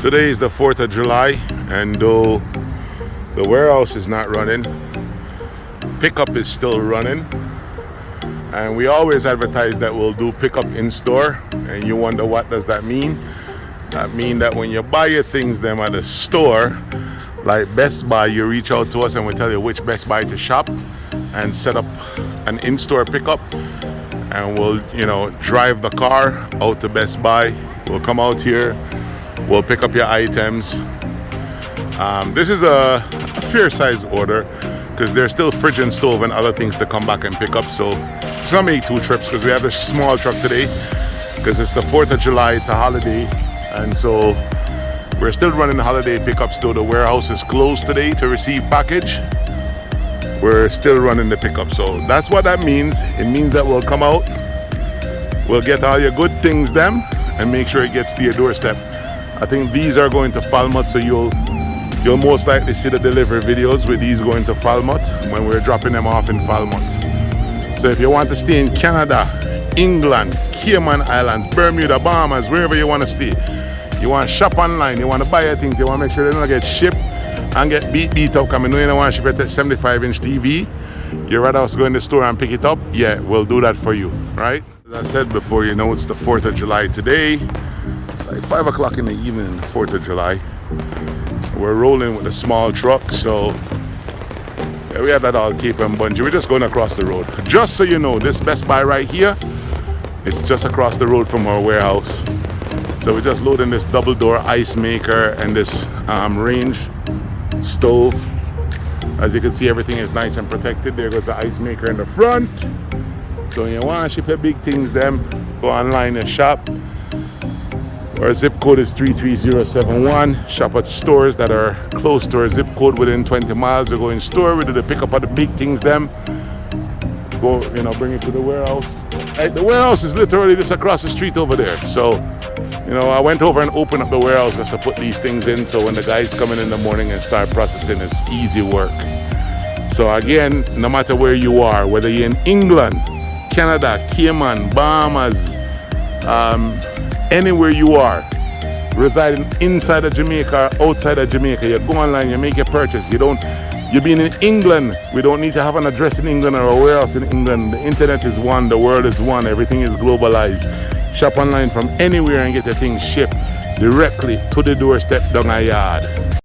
Today is the 4th of July, and though the warehouse is not running, pickup is still running. And we always advertise that we'll do pickup in store, and you wonder what does that mean? That means that when you buy your things them at the store, like Best Buy, you reach out to us and we tell you which Best Buy to shop and set up an in-store pickup, and we'll drive the car out to Best Buy. We'll come out here, we'll pick up your items. This is a fair size order because there's still fridge and stove and other things to come back and pick up, so it's gonna make 2 trips because we have this small truck today because it's the 4th of July, it's a holiday, and so we're still running holiday pickups. Though the warehouse is closed today to receive package, we're still running the pickup. So that's what that means. It means that we'll come out, we'll get all your good things them and make sure it gets to your doorstep. I think these are going to Falmouth, so you'll most likely see the delivery videos with these going to Falmouth when we're dropping them off in Falmouth. So if you want to stay in Canada, England, Cayman Islands, Bermuda, Bahamas, wherever you want to stay, you want to shop online, you want to buy your things, you want to make sure they don't get shipped and get beat up, coming. You don't want to ship it at 75-inch TV, you'd rather us go in the store and pick it up, yeah, we'll do that for you, right? As I said before, it's the 4th of July today. It's like 5 o'clock in the evening, 4th of July. We're rolling with a small truck, so yeah, we have that all tape and bungee. We're just going across the road. Just so you know, this Best Buy right here, it's just across the road from our warehouse. So we're just loading this double door ice maker and this range stove. As you can see, everything is nice and protected. There goes the ice maker in the front. So when you want to ship your big things, them go online and shop. Our zip code is 33071. Shop at stores that are close to our zip code within 20 miles. We go in store, we do the pickup of the big things them. Go, bring it to the warehouse. Right, the warehouse is literally just across the street over there. So, I went over and opened up the warehouse just to put these things in, so when the guys come in the morning and start processing, it's easy work. So again, no matter where you are, whether you're in England, Canada, Cayman, Bahamas, anywhere you are, residing inside of Jamaica or outside of Jamaica, you go online, you make your purchase. You're being in England, we don't need to have an address in England or a warehouse in England. The internet is one, the world is one, everything is globalized. Shop online from anywhere and get your things shipped directly to the doorstep down a yard.